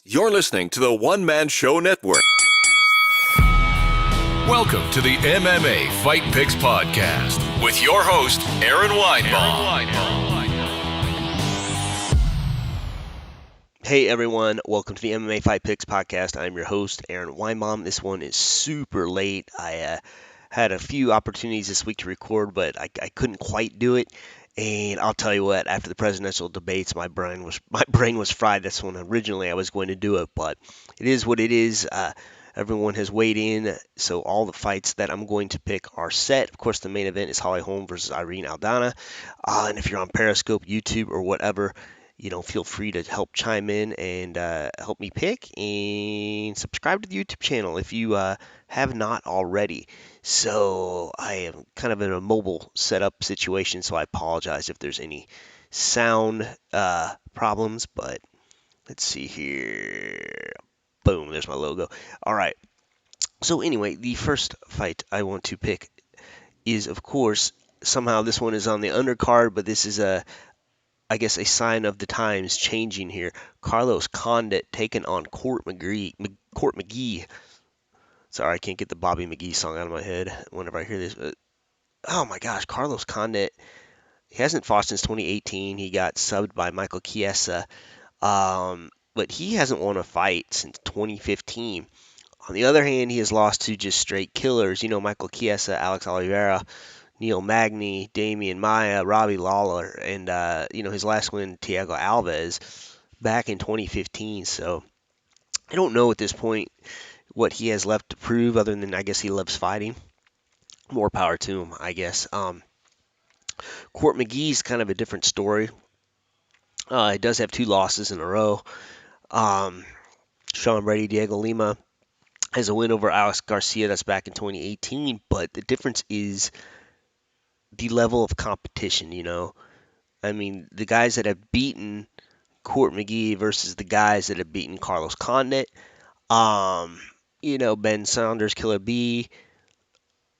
You're listening to the One Man Show Network. Welcome to the MMA Fight Picks Podcast with your host, Aaron Weinbaum. Hey everyone, welcome to the MMA Fight Picks Podcast. I'm your host, Aaron Weinbaum. This one is super late. I had a few opportunities this week to record, but I couldn't quite do it. And I'll tell you what, after the presidential debates, my brain was fried. That's when originally I was going to do it, but it is what it is. Everyone has weighed in, so all the fights that I'm going to pick are set. Of course, the main event is Holm versus Irene Aldana. And if you're on Periscope, YouTube, or whatever, feel free to help chime in and help me pick, and subscribe to the YouTube channel if you have not already. So I am kind of in a mobile setup situation, so I apologize if there's any sound problems, but let's see here. Boom, there's my logo. All right. So anyway, the first fight I want to pick is, of course, somehow this one is on the undercard, but this is I guess a sign of the times changing here. Carlos Condit taking on Court McGee. Sorry, I can't get the Bobby McGee song out of my head whenever I hear this. But, oh my gosh, Carlos Condit. He hasn't fought since 2018. He got subbed by Michael Chiesa. But he hasn't won a fight since 2015. On the other hand, he has lost to just straight killers. Michael Chiesa, Alex Oliveira, Neil Magny, Damian Maia, Robbie Lawler, and his last win, Thiago Alves, back in 2015. So I don't know at this point what he has left to prove, other than I guess he loves fighting. More power to him, I guess. Court McGee's kind of a different story. He does have 2 losses in a row. Sean Brady, Diego Lima has a win over Alex Garcia. That's back in 2018. But the difference is the level of competition, I mean, the guys that have beaten Court McGee versus the guys that have beaten Carlos Condit. Ben Saunders, Killer B,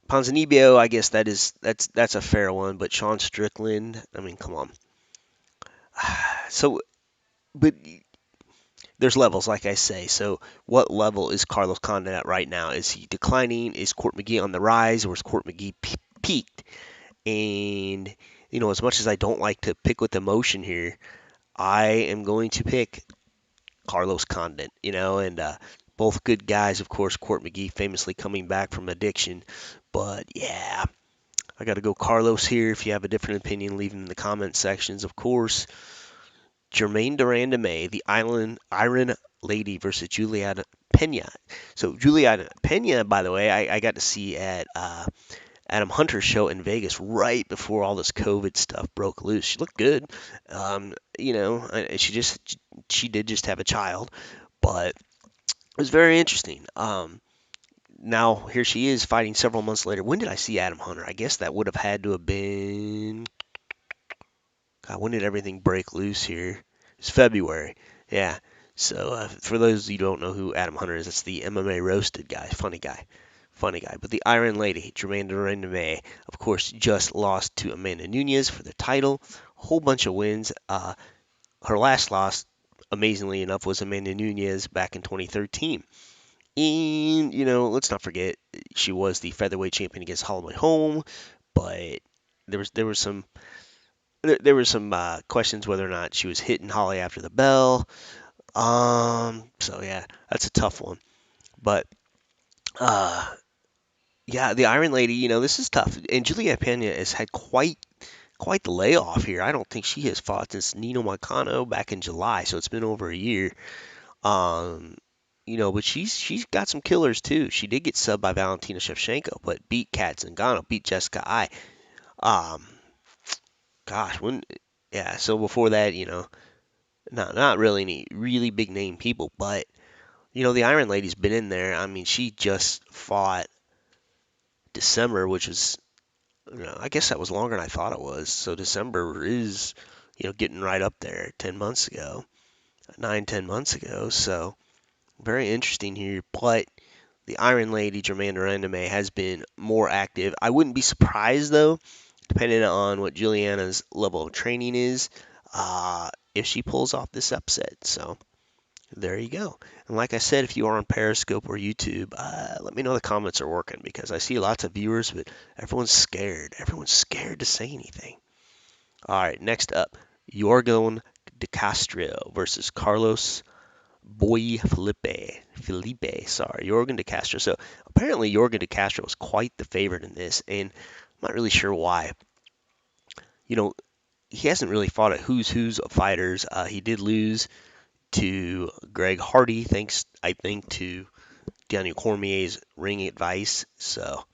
Ponzinibbio, I guess that's a fair one, but Sean Strickland, I mean, come on. So, but there's levels, like I say. So, what level is Carlos Condit at right now? Is he declining? Is Court McGee on the rise, or is Court McGee peaked? And as much as I don't like to pick with emotion here, I am going to pick Carlos Condit. And both good guys, of course. Court McGee famously coming back from addiction, but yeah, I got to go Carlos here. If you have a different opinion, leave them in the comment sections, of course. Germaine de Randamie, the Iron Lady versus Juliana Pena. So Juliana Pena, by the way, I got to see at Adam Hunter's show in Vegas right before all this COVID stuff broke loose. She looked good. She did just have a child, but it was very interesting. Now here she is fighting several months later. When did I see Adam Hunter? I guess that would have had to have been. God, when did everything break loose here? It's February. Yeah. So for those of you who don't know who Adam Hunter is, it's the MMA roasted guy. Funny guy. But the Iron Lady, Germaine de Randamie, of course, just lost to Amanda Nunes for the title. A whole bunch of wins. Her last loss, amazingly enough, was Amanda Nunes back in 2013. And, let's not forget, she was the featherweight champion against Holm, but there was some questions whether or not she was hitting Holly after the bell. So yeah, that's a tough one. But yeah, the Iron Lady, this is tough. And Juliana Pena has had quite the layoff here. I don't think she has fought since Nino Moicano back in July, so it's been over a year. But she's got some killers too. She did get subbed by Valentina Shevchenko, but beat Kat Zingano, beat Jessica Ai. So before that, not really any really big name people, but the Iron Lady's been in there. I mean, she just fought December, which was, I guess that was longer than I thought it was. So December is, getting right up there 10 months ago, 10 months ago. So very interesting here. But the Iron Lady, Germaine de Randamie, has been more active. I wouldn't be surprised, though, depending on what Juliana's level of training is, if she pulls off this upset. So There you go. And like I said, if you are on Periscope or YouTube, let me know the comments are working because I see lots of viewers, but everyone's scared. Everyone's scared to say anything. All right, next up, Yorgan de Castro versus Carlos Felipe, sorry, Yorgan de Castro. So apparently Yorgan de Castro was quite the favorite in this, and I'm not really sure why. You know, he hasn't really fought a who's of fighters. He did lose to Greg Hardy, thanks, I think, to Daniel Cormier's ring advice. So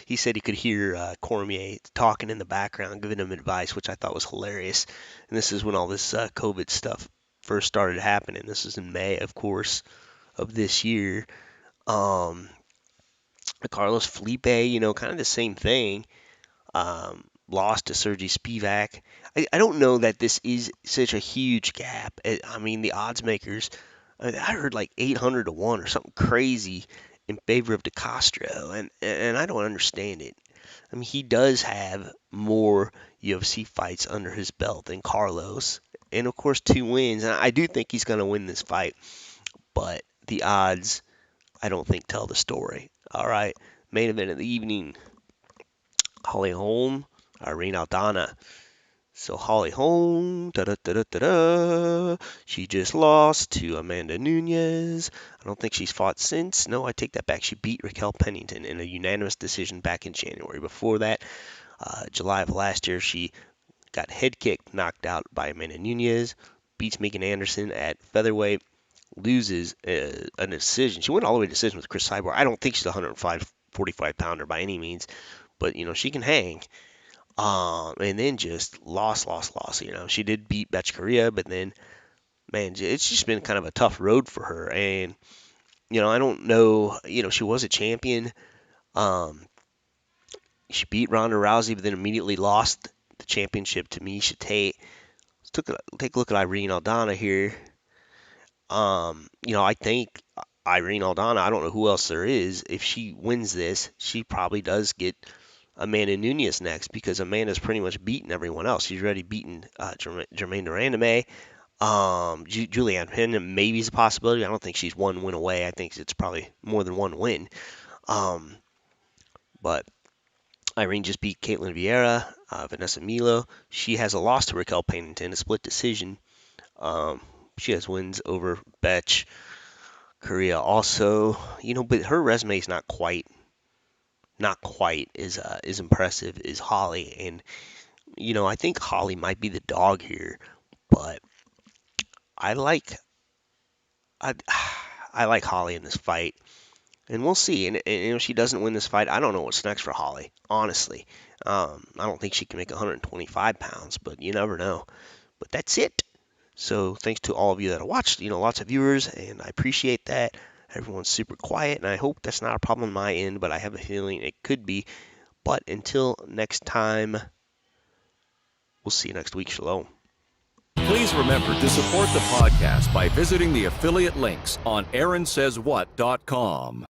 he said he could hear Cormier talking in the background, giving him advice, which I thought was hilarious. And this is when all this COVID stuff first started happening. This is in May, of course, of this year. Um, Carlos Felipe, kind of the same thing. Lost to Sergey Spivak. I don't know that this is such a huge gap. I mean, the odds makers, I heard like 800 to 1 or something crazy in favor of De Castro, and I don't understand it. I mean, he does have more UFC fights under his belt than Carlos, and of course 2 wins. And I do think he's going to win this fight, but the odds, I don't think, tell the story. All right, main event of the evening, Holm, Irene Aldana. So Holm, she just lost to Amanda Nunes. I don't think she's fought since. No, I take that back. She beat Raquel Pennington in a unanimous decision back in January. Before that, July of last year, she got head kicked, knocked out by Amanda Nunes, beats Megan Anderson at featherweight, loses a decision. She went all the way to decision with Chris Cyborg. I don't think she's a 145 pounder by any means, but she can hang. And then just lost. She did beat Betch Korea, but then, man, it's just been kind of a tough road for her. And, I don't know, she was a champion. She beat Ronda Rousey, but then immediately lost the championship to Miesha Tate. Let's take a look at Irene Aldana here. I think Irene Aldana, I don't know who else there is. If she wins this, she probably does get Amanda Nunes next because Amanda's pretty much beaten everyone else. She's already beaten Germaine Randamie. Juliana Pena maybe is a possibility. I don't think she's 1 win away. I think it's probably more than 1 win. But Irene just beat Caitlin Vieira, Vanessa Milo. She has a loss to Raquel Pennington, a split decision. She has wins over Betch Korea also. But her resume is not quite as impressive as Holly. And, I think Holly might be the dog here, but I like Holly in this fight, and we'll see. And if she doesn't win this fight, I don't know what's next for Holly, honestly. I don't think she can make 125 pounds, but you never know. But that's it. So thanks to all of you that have watched, lots of viewers, and I appreciate that. Everyone's super quiet, and I hope that's not a problem on my end, but I have a feeling it could be. But until next time, we'll see you next week. Shalom. Please remember to support the podcast by visiting the affiliate links on AaronSaysWhat.com.